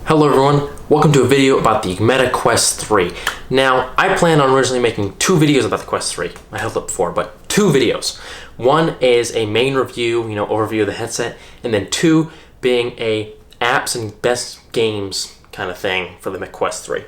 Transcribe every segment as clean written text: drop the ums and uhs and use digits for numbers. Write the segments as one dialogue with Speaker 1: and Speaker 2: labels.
Speaker 1: Hello everyone, welcome to a video about the Meta Quest 3. Now, I planned on originally making two videos about the Quest 3. I held up 4, but 2 videos. One is a main review, overview of the headset, and then 2 being a apps and best games kind of thing for the Meta Quest 3.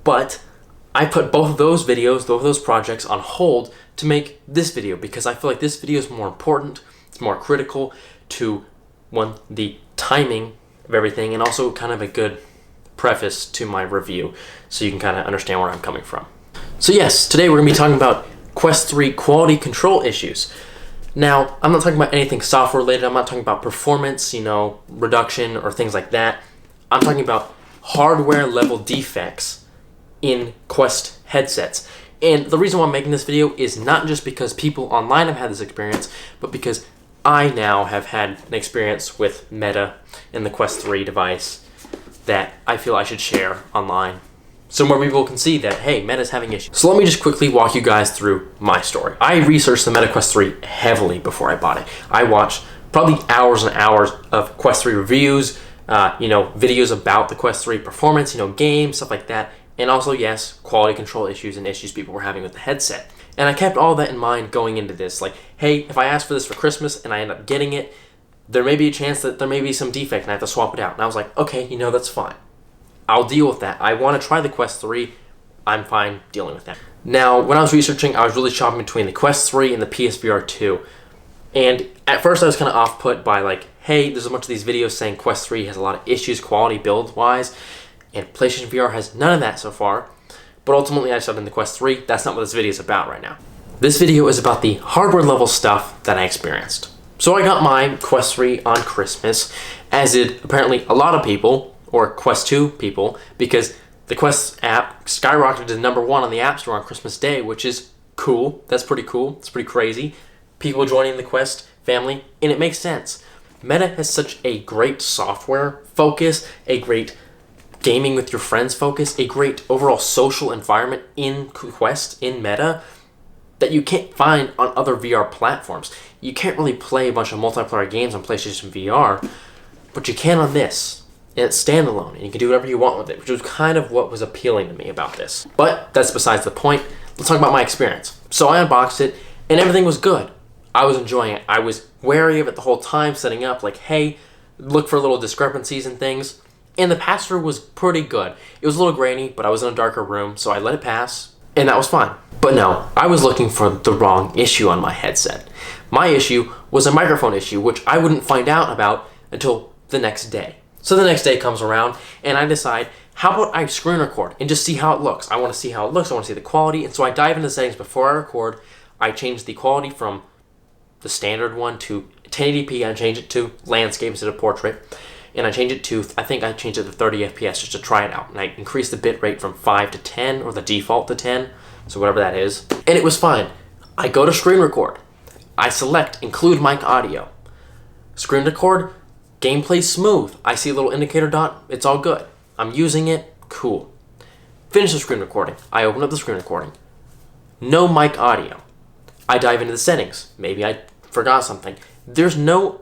Speaker 1: But I put both of those videos, both of those projects on hold to make this video because I feel like this video is more important, it's more critical to, the timing of everything, and also kind of a good preface to my review so you can kind of understand where I'm coming from. So yes, today we're going to be talking about Quest 3 quality control issues. Now, I'm not talking about anything software related, I'm not talking about performance, reduction or things like that. I'm talking about hardware level defects in Quest headsets. And the reason why I'm making this video is not just because people online have had this experience, but because I now have had an experience with Meta and the Quest 3 device that I feel I should share online so more people can see that, hey, Meta's having issues. So let me just quickly walk you guys through my story. I researched the Meta Quest 3 heavily before I bought it. I watched probably hours and hours of Quest 3 reviews, videos about the Quest 3 performance, games, stuff like that. And also, yes, quality control issues and issues people were having with the headset. And I kept all that in mind going into this. Like, hey, if I ask for this for Christmas and I end up getting it, there may be a chance that there may be some defect and I have to swap it out. And I was like, okay, that's fine. I'll deal with that. I want to try the Quest 3. I'm fine dealing with that. Now, when I was researching, I was really shopping between the Quest 3 and the PSVR 2. And at first I was kind of off-put by like, hey, there's a bunch of these videos saying Quest 3 has a lot of issues quality build-wise, and PlayStation VR has none of that so far. But ultimately I decided in the Quest 3, that's not what this video is about right now. This video is about the hardware level stuff that I experienced. So I got my Quest 3 on Christmas, as did apparently a lot of people, or Quest 2 people, because the Quest app skyrocketed to #1 on the App Store on Christmas Day, which is cool. That's pretty cool. It's pretty crazy. People joining the Quest family, and it makes sense. Meta has such a great software focus, a great gaming with your friends focus, a great overall social environment in Quest, in Meta, that you can't find on other VR platforms. You can't really play a bunch of multiplayer games on PlayStation VR, but you can on this. And it's standalone, and you can do whatever you want with it, which was kind of what was appealing to me about this. But that's besides the point. Let's talk about my experience. So I unboxed it, and everything was good. I was enjoying it. I was wary of it the whole time, setting up like, hey, look for little discrepancies and things. And the pass-through was pretty good. It was a little grainy, but I was in a darker room, so I let it pass, and that was fine. But no, I was looking for the wrong issue on my headset. My issue was a microphone issue, which I wouldn't find out about until the next day. So the next day comes around, and I decide, how about I screen record and just see how it looks? I want to see how it looks, I want to see the quality, and so I dive into the settings before I record. I change the quality from the standard one to 1080p, I change it to landscape instead of portrait. And I change it to, I think I changed it to 30 FPS just to try it out. And I increased the bit rate from 5 to 10, or the default to 10, so whatever that is. And it was fine. I go to screen record. I select include mic audio. Screen record, gameplay smooth. I see a little indicator dot, it's all good. I'm using it, cool. Finish the screen recording. I open up the screen recording. No mic audio. I dive into the settings. Maybe I forgot something. There's no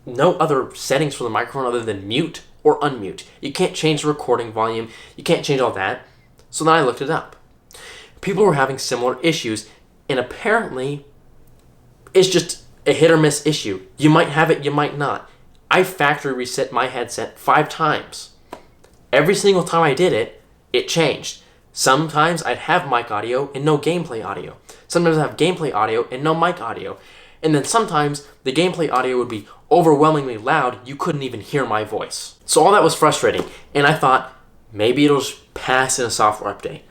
Speaker 1: other settings for the microphone other than mute or unmute. You can't change the recording volume. You can't change all that. So then I looked it up. People were having similar issues, and apparently it's just a hit or miss issue. You might have it, you might not. I factory reset my headset 5 times. Every single time I did it, it changed. Sometimes I'd have mic audio and no gameplay audio. Sometimes I'd have gameplay audio and no mic audio. And then sometimes the gameplay audio would be overwhelmingly loud, you couldn't even hear my voice. So all that was frustrating, and I thought, maybe it'll just pass in a software update.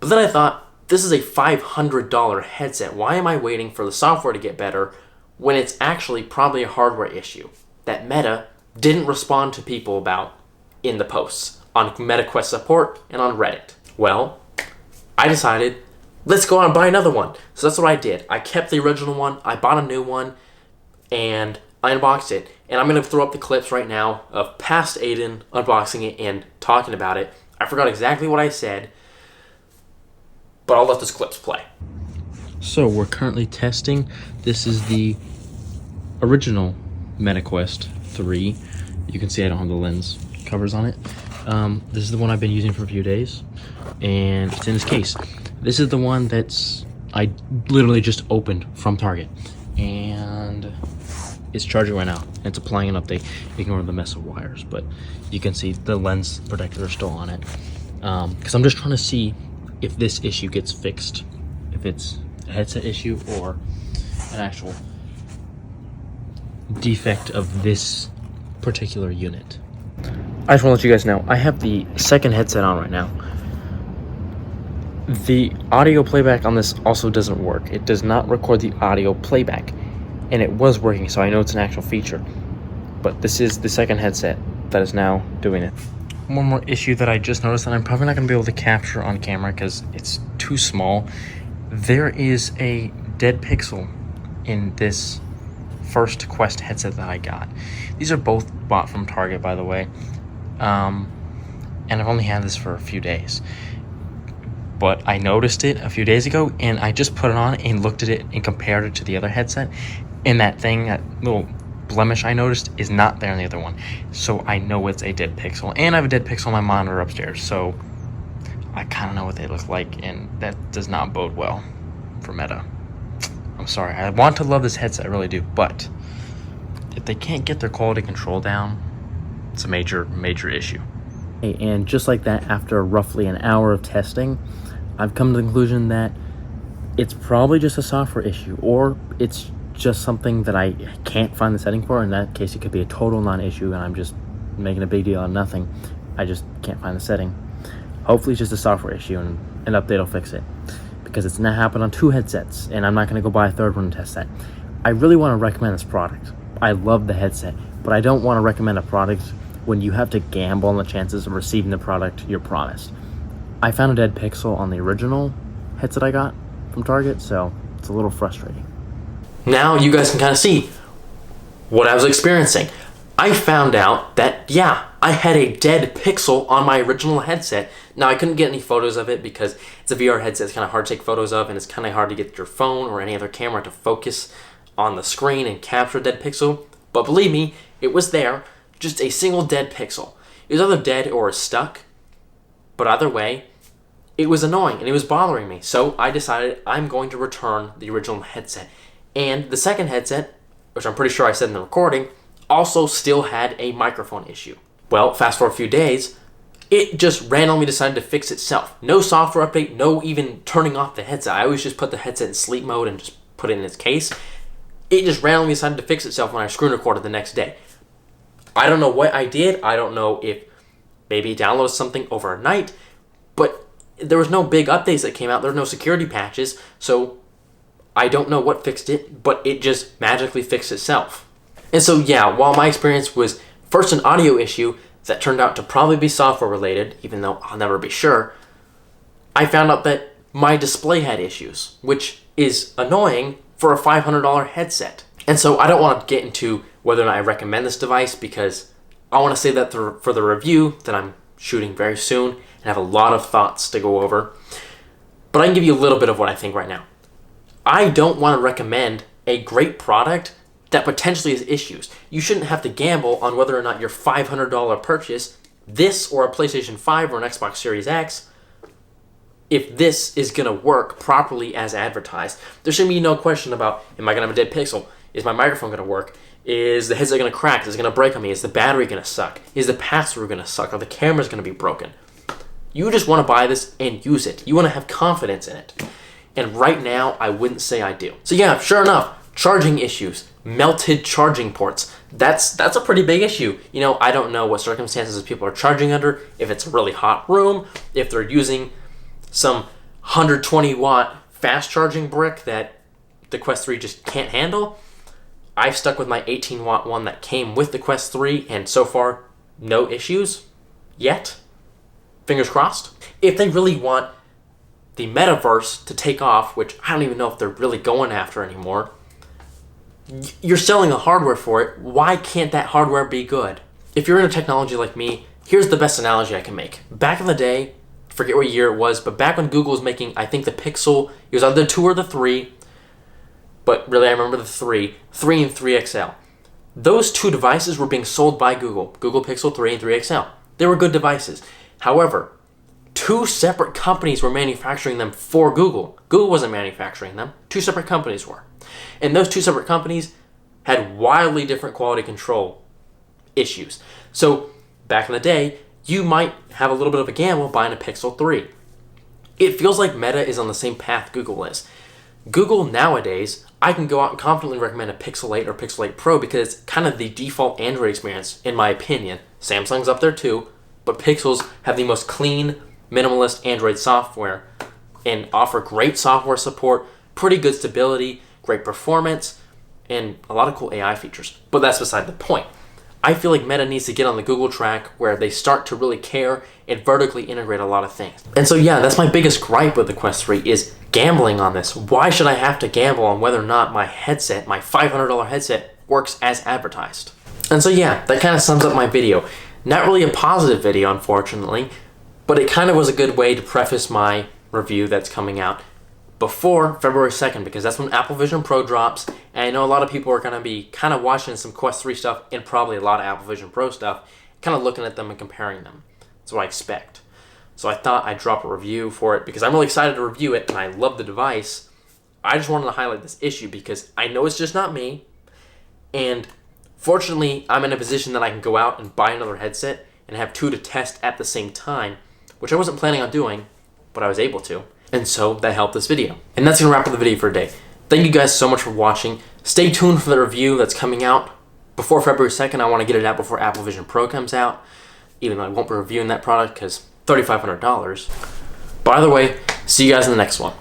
Speaker 1: But then I thought, this is a $500 headset. Why am I waiting for the software to get better when it's actually probably a hardware issue that Meta didn't respond to people about in the posts on MetaQuest support and on Reddit? Well, I decided, let's go out and buy another one. So that's what I did. I kept the original one, I bought a new one, and I unboxed it. And I'm going to throw up the clips right now of past Aiden unboxing it and talking about it. I forgot exactly what I said, but I'll let those clips play. So we're currently testing. This is the original Meta Quest 3. You can see I don't have the lens covers on it. This is the one I've been using for a few days, and it's in this case. This is the one I literally just opened from Target, and it's charging right now. It's applying an update. Ignore the mess of wires, but you can see the lens protectors are still on it. Because I'm just trying to see if this issue gets fixed, if it's a headset issue or an actual defect of this particular unit. I just want to let you guys know, I have the second headset on right now. The audio playback on this also doesn't work. It does not record the audio playback, and it was working, so I know it's an actual feature. But this is the second headset that is now doing it. One more issue that I just noticed that I'm probably not going to be able to capture on camera because it's too small. There is a dead pixel in this first Quest headset that I got. These are both bought from Target, by the way. And I've only had this for a few days. But I noticed it a few days ago, and I just put it on and looked at it and compared it to the other headset. And that little blemish I noticed is not there in the other one. So I know it's a dead pixel. And I have a dead pixel on my monitor upstairs, so I kind of know what they look like, and that does not bode well for Meta. I'm sorry. I want to love this headset, I really do, but if they can't get their quality control down, it's a major, major issue. And just like that, after roughly an hour of testing, I've come to the conclusion that it's probably just a software issue, or it's just something that I can't find the setting for. In that case, it could be a total non-issue, and I'm just making a big deal out of nothing. I just can't find the setting. Hopefully it's just a software issue, and an update will fix it, because it's now happened on 2 headsets, and I'm not going to go buy a third one to test that. I really want to recommend this product. I love the headset, but I don't want to recommend a product when you have to gamble on the chances of receiving the product you're promised. I found a dead pixel on the original headset I got from Target, so it's a little frustrating. Now you guys can kind of see what I was experiencing. I found out that, yeah, I had a dead pixel on my original headset. Now, I couldn't get any photos of it because it's a VR headset. It's kind of hard to take photos of, and it's kind of hard to get your phone or any other camera to focus on the screen and capture a dead pixel. But believe me, it was there, just a single dead pixel. It was either dead or stuck, but either way, it was annoying and it was bothering me. So I decided I'm going to return the original headset. And the second headset, which I'm pretty sure I said in the recording, also still had a microphone issue. Well, fast forward a few days, it just randomly decided to fix itself. No software update, no even turning off the headset. I always just put the headset in sleep mode and just put it in its case. It just randomly decided to fix itself when I screen recorded the next day. I don't know what I did. I don't know if maybe it downloaded something overnight, but there was no big updates that came out. There were no security patches, so I don't know what fixed it, but it just magically fixed itself. And so, yeah, while my experience was first an audio issue that turned out to probably be software related, even though I'll never be sure, I found out that my display had issues, which is annoying for a $500 headset. And so I don't want to get into whether or not I recommend this device, because I want to say that for the review that I'm shooting very soon and have a lot of thoughts to go over. But I can give you a little bit of what I think right now. I don't want to recommend a great product that potentially has issues. You shouldn't have to gamble on whether or not your $500 purchase, this or a PlayStation 5 or an Xbox Series X, if this is going to work properly as advertised. There should be no question about, am I going to have a dead pixel? Is my microphone going to work? Is the headset going to crack? Is it going to break on me? Is the battery going to suck? Is the pass-through going to suck? Are the cameras going to be broken? You just want to buy this and use it. You want to have confidence in it. And right now, I wouldn't say I do. So yeah, sure enough, charging issues, melted charging ports. That's a pretty big issue. You know, I don't know what circumstances people are charging under, if it's a really hot room, if they're using some 120 watt fast charging brick that the Quest 3 just can't handle. I've stuck with my 18 watt one that came with the Quest 3, and so far, no issues yet. Fingers crossed. If they really want the metaverse to take off, which I don't even know if they're really going after anymore, you're selling the hardware for it. Why can't that hardware be good? If you're into technology like me, here's the best analogy I can make. Back in the day, forget what year it was, but back when Google was making, I think the Pixel, it was either the 2 or the 3, but really I remember the 3 and 3 XL. Those two devices were being sold by Google, Google Pixel 3 and 3 XL. They were good devices. However, two separate companies were manufacturing them for Google. Google wasn't manufacturing them. Two separate companies were. And those two separate companies had wildly different quality control issues. So back in the day, you might have a little bit of a gamble buying a Pixel 3. It feels like Meta is on the same path Google is. Google nowadays, I can go out and confidently recommend a Pixel 8 or Pixel 8 Pro because it's kind of the default Android experience, in my opinion. Samsung's up there too, but Pixels have the most clean, minimalist Android software and offer great software support, pretty good stability, great performance, and a lot of cool AI features. But that's beside the point. I feel like Meta needs to get on the Google track where they start to really care and vertically integrate a lot of things. And so yeah, that's my biggest gripe with the Quest 3 is gambling on this. Why should I have to gamble on whether or not my headset, my $500 headset, works as advertised? And so yeah, that kind of sums up my video. Not really a positive video, unfortunately, but it kind of was a good way to preface my review that's coming out before February 2nd, because that's when Apple Vision Pro drops, and I know a lot of people are going to be kind of watching some Quest 3 stuff and probably a lot of Apple Vision Pro stuff, kind of looking at them and comparing them. That's what I expect. So I thought I'd drop a review for it because I'm really excited to review it and I love the device. I just wanted to highlight this issue because I know it's just not me, and fortunately I'm in a position that I can go out and buy another headset and have two to test at the same time, which I wasn't planning on doing, but I was able to. And so that helped this video. And that's going to wrap up the video for today. Thank you guys so much for watching. Stay tuned for the review that's coming out before February 2nd. I want to get it out before Apple Vision Pro comes out, even though I won't be reviewing that product because $3,500. By the way, see you guys in the next one.